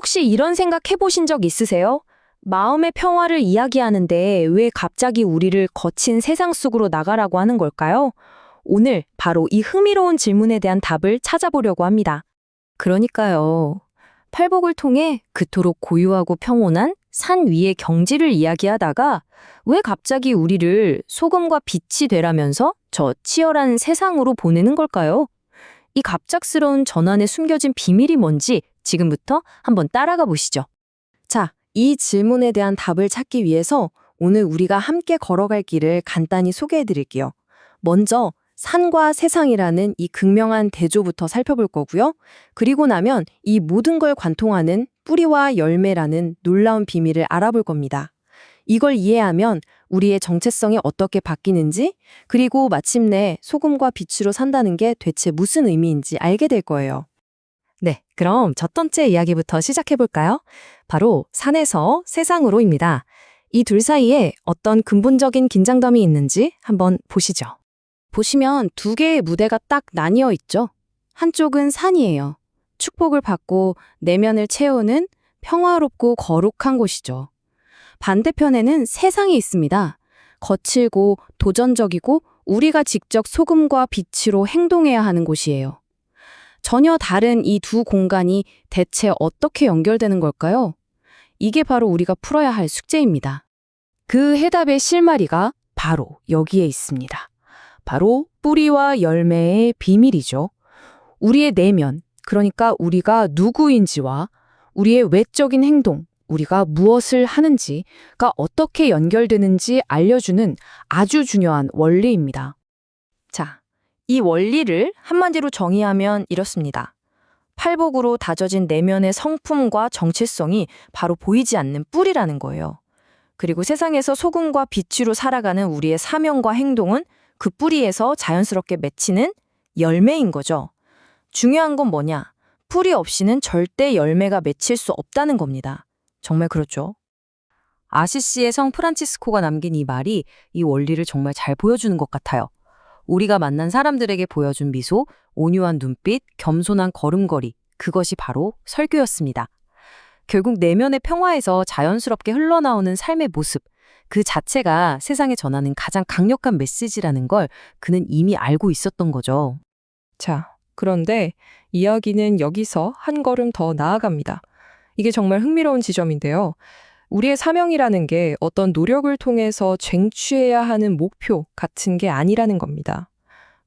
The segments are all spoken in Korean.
혹시 이런 생각 해보신 적 있으세요? 마음의 평화를 이야기하는데 왜 갑자기 우리를 거친 세상 속으로 나가라고 하는 걸까요? 오늘 바로 이 흥미로운 질문에 대한 답을 찾아보려고 합니다. 그러니까요. 팔복을 통해 그토록 고요하고 평온한 산 위의 경지를 이야기하다가 왜 갑자기 우리를 소금과 빛이 되라면서 저 치열한 세상으로 보내는 걸까요? 이 갑작스러운 전환에 숨겨진 비밀이 뭔지 지금부터 한번 따라가 보시죠. 자, 이 질문에 대한 답을 찾기 위해서 오늘 우리가 함께 걸어갈 길을 간단히 소개해 드릴게요. 먼저 산과 세상이라는 이 극명한 대조부터 살펴볼 거고요. 그리고 나면 이 모든 걸 관통하는 뿌리와 열매라는 놀라운 비밀을 알아볼 겁니다. 이걸 이해하면 우리의 정체성이 어떻게 바뀌는지, 그리고 마침내 소금과 빛으로 산다는 게 대체 무슨 의미인지 알게 될 거예요. 네, 그럼 첫 번째 이야기부터 시작해볼까요? 바로 산에서 세상으로입니다. 이 둘 사이에 어떤 근본적인 긴장감이 있는지 한번 보시죠. 보시면 두 개의 무대가 딱 나뉘어 있죠. 한쪽은 산이에요. 축복을 받고 내면을 채우는 평화롭고 거룩한 곳이죠. 반대편에는 세상이 있습니다. 거칠고 도전적이고 우리가 직접 소금과 빛으로 행동해야 하는 곳이에요. 전혀 다른 이 두 공간이 대체 어떻게 연결되는 걸까요? 이게 바로 우리가 풀어야 할 숙제입니다. 그 해답의 실마리가 바로 여기에 있습니다. 바로 뿌리와 열매의 비밀이죠. 우리의 내면, 그러니까 우리가 누구인지와 우리의 외적인 행동, 우리가 무엇을 하는지가 어떻게 연결되는지 알려주는 아주 중요한 원리입니다. 자, 이 원리를 한마디로 정의하면 이렇습니다. 팔복으로 다져진 내면의 성품과 정체성이 바로 보이지 않는 뿌리라는 거예요. 그리고 세상에서 소금과 빛으로 살아가는 우리의 사명과 행동은 그 뿌리에서 자연스럽게 맺히는 열매인 거죠. 중요한 건 뭐냐? 뿌리 없이는 절대 열매가 맺힐 수 없다는 겁니다. 정말 그렇죠? 아시시의 성 프란치스코가 남긴 이 말이 이 원리를 정말 잘 보여주는 것 같아요. 우리가 만난 사람들에게 보여준 미소, 온유한 눈빛, 겸손한 걸음걸이, 그것이 바로 설교였습니다. 결국 내면의 평화에서 자연스럽게 흘러나오는 삶의 모습, 그 자체가 세상에 전하는 가장 강력한 메시지라는 걸 그는 이미 알고 있었던 거죠. 자, 그런데 이야기는 여기서 한 걸음 더 나아갑니다. 이게 정말 흥미로운 지점인데요. 우리의 사명이라는 게 어떤 노력을 통해서 쟁취해야 하는 목표 같은 게 아니라는 겁니다.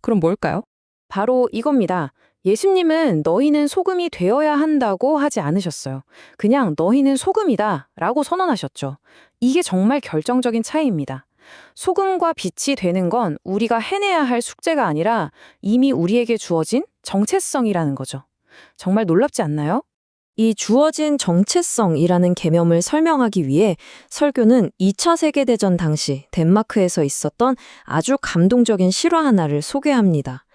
그럼 뭘까요? 바로 이겁니다. 예수님은 너희는 소금이 되어야 한다고 하지 않으셨어요. 그냥 너희는 소금이다 라고 선언하셨죠. 이게 정말 결정적인 차이입니다. 소금과 빛이 되는 건 우리가 해내야 할 숙제가 아니라 이미 우리에게 주어진 정체성이라는 거죠. 정말 놀랍지 않나요? 이 주어진 정체성이라는 개념을 설명하기 위해 설교는 2차 세계대전 당시 덴마크에서 있었던 아주 감동적인 실화 하나를 소개합니다.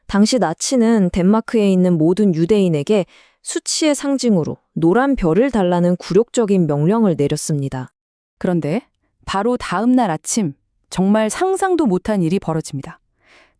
당시 나치는 덴마크에 있는 모든 유대인에게 수치의 상징으로 노란 별을 달라는 굴욕적인 명령을 내렸습니다. 그런데 바로 다음 날 아침 정말 상상도 못한 일이 벌어집니다.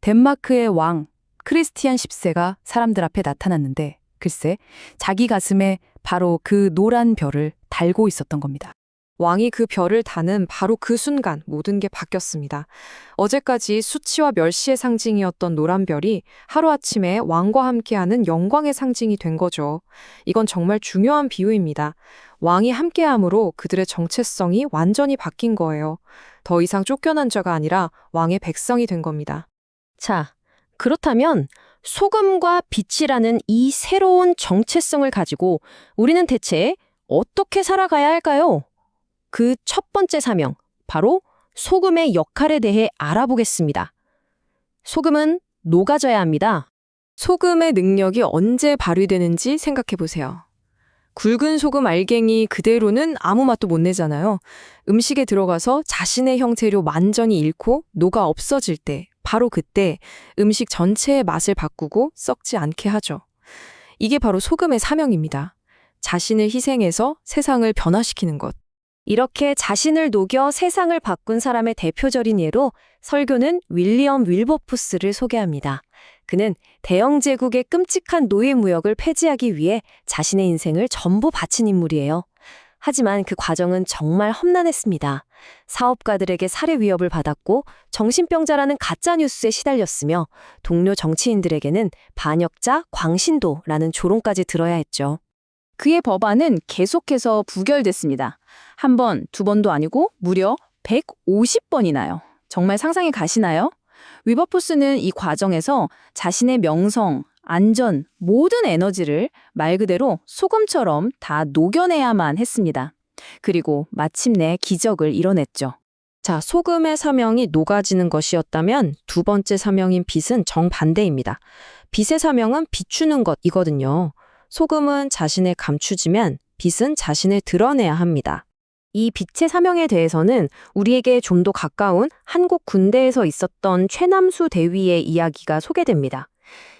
덴마크의 왕 크리스티안 10세가 사람들 앞에 나타났는데 글쎄 자기 가슴에 바로 그 노란 별을 달고 있었던 겁니다. 왕이 그 별을 다는 바로 그 순간 모든 게 바뀌었습니다. 어제까지 수치와 멸시의 상징이었던 노란 별이 하루아침에 왕과 함께하는 영광의 상징이 된 거죠. 이건 정말 중요한 비유입니다. 왕이 함께함으로 그들의 정체성이 완전히 바뀐 거예요. 더 이상 쫓겨난 자가 아니라 왕의 백성이 된 겁니다. 자, 그렇다면 소금과 빛이라는 이 새로운 정체성을 가지고 우리는 대체 어떻게 살아가야 할까요? 그 첫 번째 사명, 바로 소금의 역할에 대해 알아보겠습니다. 소금은 녹아져야 합니다. 소금의 능력이 언제 발휘되는지 생각해 보세요. 굵은 소금 알갱이 그대로는 아무 맛도 못 내잖아요. 음식에 들어가서 자신의 형태로 완전히 잃고 녹아 없어질 때, 바로 그때 음식 전체의 맛을 바꾸고 썩지 않게 하죠. 이게 바로 소금의 사명입니다. 자신을 희생해서 세상을 변화시키는 것. 이렇게 자신을 녹여 세상을 바꾼 사람의 대표적인 예로 설교는 윌리엄 윌버포스를 소개합니다. 그는 대영 제국의 끔찍한 노예 무역을 폐지하기 위해 자신의 인생을 전부 바친 인물이에요. 하지만 그 과정은 정말 험난했습니다. 사업가들에게 살해 위협을 받았고 정신병자라는 가짜 뉴스에 시달렸으며 동료 정치인들에게는 반역자, 광신도라는 조롱까지 들어야 했죠. 그의 법안은 계속해서 부결됐습니다. 한 번, 두 번도 아니고 무려 150번이나요. 정말 상상이 가시나요? 위버푸스는 이 과정에서 자신의 명성, 안전, 모든 에너지를 말 그대로 소금처럼 다 녹여내야만 했습니다. 그리고 마침내 기적을 이뤄냈죠. 자, 소금의 사명이 녹아지는 것이었다면 두 번째 사명인 빛은 정반대입니다. 빛의 사명은 비추는 것이거든요. 소금은 자신을 감추지만 빛은 자신을 드러내야 합니다. 이 빛의 사명에 대해서는 우리에게 좀 더 가까운 한국 군대에서 있었던 최남수 대위의 이야기가 소개됩니다.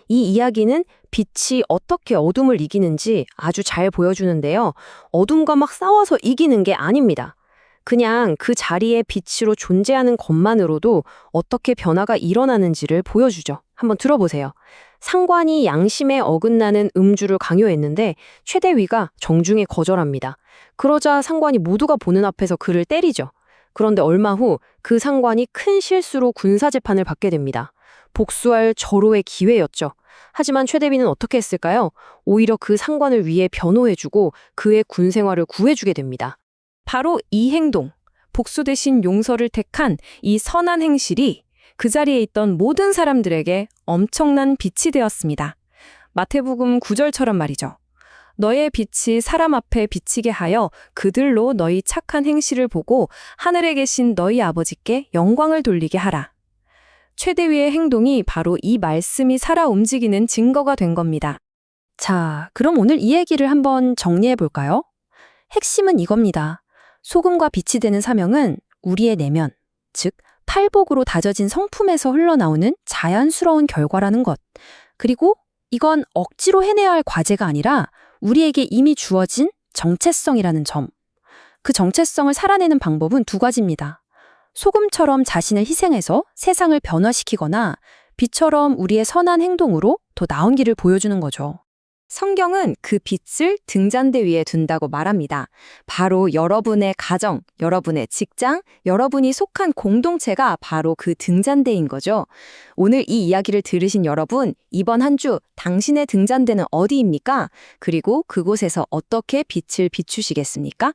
이 이야기는 빛이 어떻게 어둠을 이기는지 아주 잘 보여주는데요. 어둠과 막 싸워서 이기는 게 아닙니다. 그냥 그 자리에 빛으로 존재하는 것만으로도 어떻게 변화가 일어나는지를 보여주죠. 한번 들어보세요. 상관이 양심에 어긋나는 음주를 강요했는데 최대위가 정중히 거절합니다. 그러자 상관이 모두가 보는 앞에서 그를 때리죠. 그런데 얼마 후 그 상관이 큰 실수로 군사재판을 받게 됩니다. 복수할 절호의 기회였죠. 하지만 최대위는 어떻게 했을까요? 오히려 그 상관을 위해 변호해주고 그의 군 생활을 구해주게 됩니다. 바로 이 행동, 복수 대신 용서를 택한 이 선한 행실이 그 자리에 있던 모든 사람들에게 엄청난 빛이 되었습니다. 마태복음 9절처럼 말이죠. 너의 빛이 사람 앞에 비치게 하여 그들로 너희 착한 행실을 보고 하늘에 계신 너희 아버지께 영광을 돌리게 하라. 최대위의 행동이 바로 이 말씀이 살아 움직이는 증거가 된 겁니다. 자, 그럼 오늘 이 얘기를 한번 정리해 볼까요? 핵심은 이겁니다. 소금과 빛이 되는 사명은 우리의 내면, 즉 탈복으로 다져진 성품에서 흘러나오는 자연스러운 결과라는 것. 그리고 이건 억지로 해내야 할 과제가 아니라 우리에게 이미 주어진 정체성이라는 점. 그 정체성을 살아내는 방법은 두 가지입니다. 소금처럼 자신을 희생해서 세상을 변화시키거나 빛처럼 우리의 선한 행동으로 더 나은 길을 보여주는 거죠. 성경은 그 빛을 등잔대 위에 둔다고 말합니다. 바로 여러분의 가정, 여러분의 직장, 여러분이 속한 공동체가 바로 그 등잔대인 거죠. 오늘 이 이야기를 들으신 여러분, 이번 한 주 당신의 등잔대는 어디입니까? 그리고 그곳에서 어떻게 빛을 비추시겠습니까?